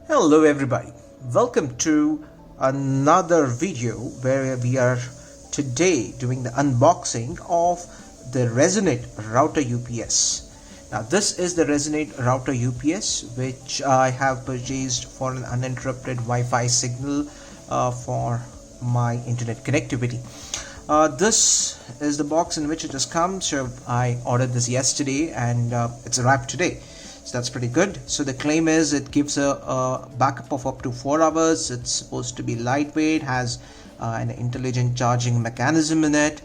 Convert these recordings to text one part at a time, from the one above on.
Hello everybody, welcome to another video where we are today doing the unboxing of the Resonate router UPS. Now this is the Resonate router UPS which I have purchased for an uninterrupted Wi-Fi signal for my internet connectivity. This is the box in which it has come. So I ordered this yesterday and it's arrived today. So that's pretty good. So the claim is it gives a backup of up to 4 hours. It's supposed to be lightweight, has an intelligent charging mechanism in it.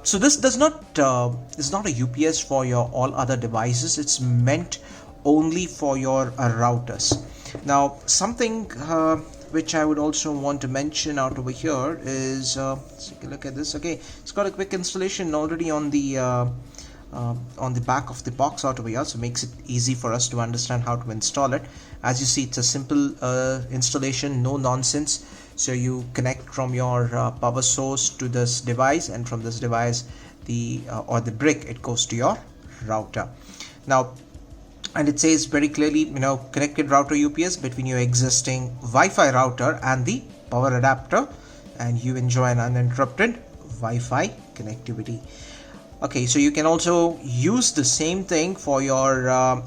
So this is not a UPS for your all other devices. It's meant only for your routers. Now something which I would also want to mention out over here is let's take a look at this. Okay, it's got a quick installation already on the back of the box out over here, so makes it easy for us to understand how to install it. As you see, it's a simple installation, no nonsense. So you connect from your power source to this device, and from this device the brick, it goes to your router. Now, and it says very clearly, connected router UPS between your existing Wi-Fi router and the power adapter, and you enjoy an uninterrupted Wi-Fi connectivity. Okay, so you can also use the same thing for your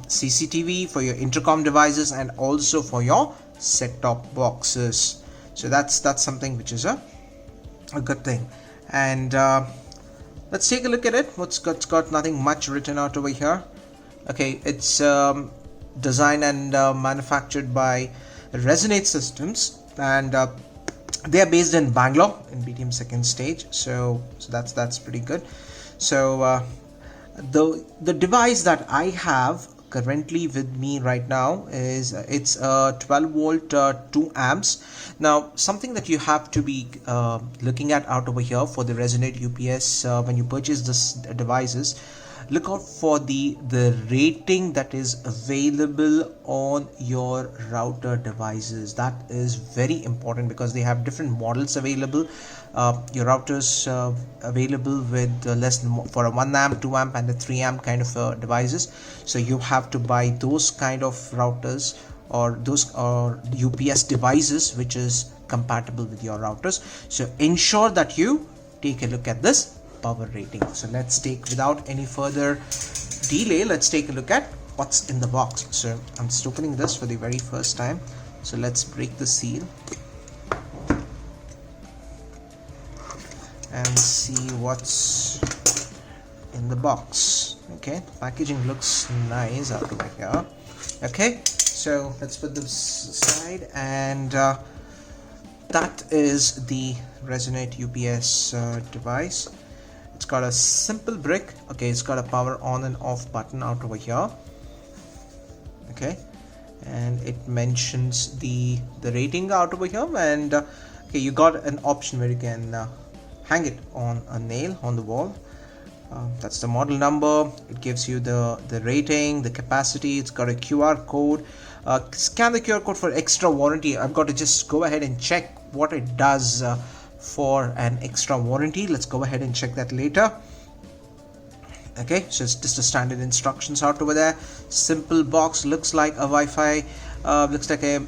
CCTV, for your intercom devices, and also for your set-top boxes. So that's something which is a good thing. And let's take a look at it. It's got nothing much written out over here. Okay, it's designed and manufactured by Resonate Systems, and they are based in Bangalore in BTM second stage. So that's pretty good. So the device that I have currently with me right now is it's a 12 volt 2 amps. Now something that you have to be looking at out over here for the Resonate UPS when you purchase this devices, look out for the rating that is available on your router devices. That is very important because they have different models available. Your routers available with less than for a 1 amp, 2 amp and a 3 amp kind of devices. So you have to buy those kind of routers or those UPS devices which is compatible with your routers. So ensure that you take a look at this power rating. So without any further delay, let's take a look at what's in the box. So I'm just opening this for the very first time. So let's break the seal and see what's in the box. Okay, the packaging looks nice out over here. Okay, so let's put this aside, and that is the Resonate UPS device. It's got a simple brick. Okay, it's got a power on and off button out over here. Okay, and it mentions the rating out over here, and okay, you got an option where you can hang it on a nail on the wall. That's the model number. It gives you the rating, the capacity. It's got a QR code. Scan the QR code for extra warranty. I've got to just go ahead and check what it does for an extra warranty. Let's go ahead and check that later. Okay, so it's just the standard instructions out over there. Simple box, looks like a Wi-Fi. Looks like a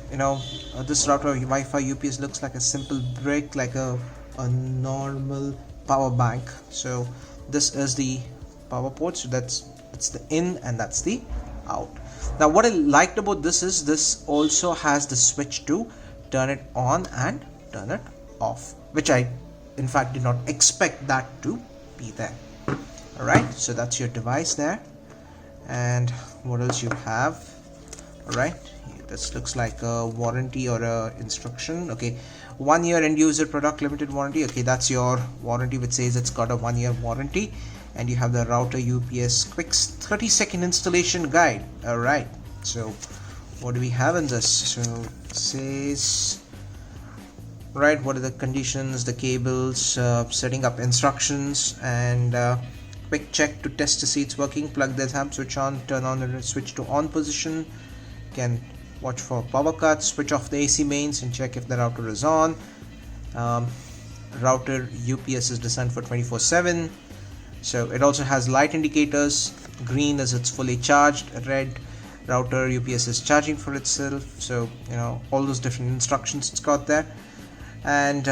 this router Wi-Fi UPS looks like a simple brick, like a normal power bank. So this is the power port. So that's the in and that's the out. Now what I liked about this is this also has the switch to turn it on and turn it off, which I in fact did not expect that to be there. Alright, so that's your device there. And what else you have? Alright, this looks like a warranty or a instruction. Okay, 1 year end user product limited warranty. Okay, that's your warranty which says it's got a 1 year warranty. And you have the router UPS quick 30-second installation guide. Alright, so what do we have in this? So it says, right, what are the conditions, the cables, setting up instructions, and quick check to test to see it's working. Plug the amp switch on, turn on the switch to on position. You can watch for power cuts, switch off the AC mains and check if the router is on. Router UPS is designed for 24/7. So it also has light indicators. Green is it's fully charged, red router UPS is charging for itself. So all those different instructions it's got there. And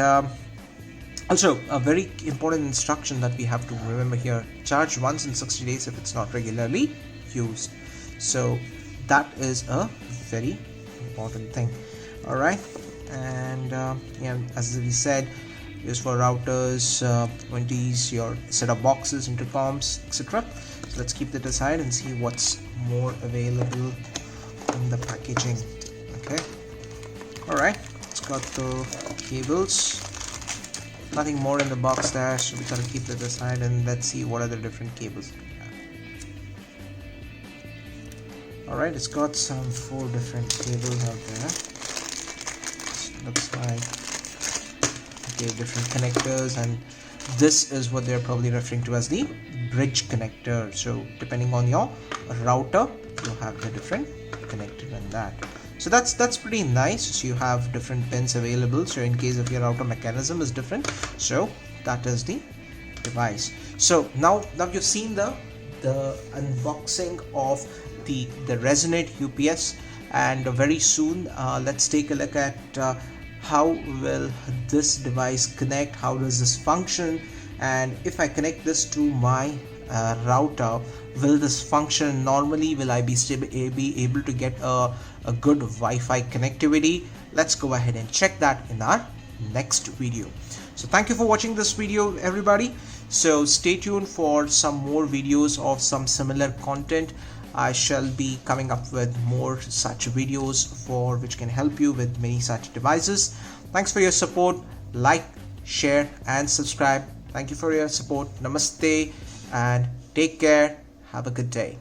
also a very important instruction that we have to remember here: charge once in 60 days if it's not regularly used. So that is a very important thing. All right. And as we said, used for routers, 20s, your set-up boxes, intercoms, etc. So let's keep that aside and see what's more available in the packaging. Okay. All right. It's got the cables. Nothing more in the box there, so we gotta keep that aside, and let's see what are the different cables we have. Alright, it's got some 4 different cables out there. Looks like different connectors, and this is what they're probably referring to as the bridge connector. So depending on your router, you have the different connector in that. So that's pretty nice. So you have different pins available, so in case of your router mechanism is different. So that is the device. So now you've seen the unboxing of the Resonate UPS, and very soon let's take a look at how will this device connect, how does this function, and if I connect this to my router, will this function normally? Will I be able to get a good Wi-Fi connectivity? Let's go ahead and check that in our next video. So thank you for watching this video, everybody. So stay tuned for some more videos of some similar content. I shall be coming up with more such videos for which can help you with many such devices. Thanks for your support. Like, share and subscribe. Thank you for your support. Namaste and take care. Have a good day.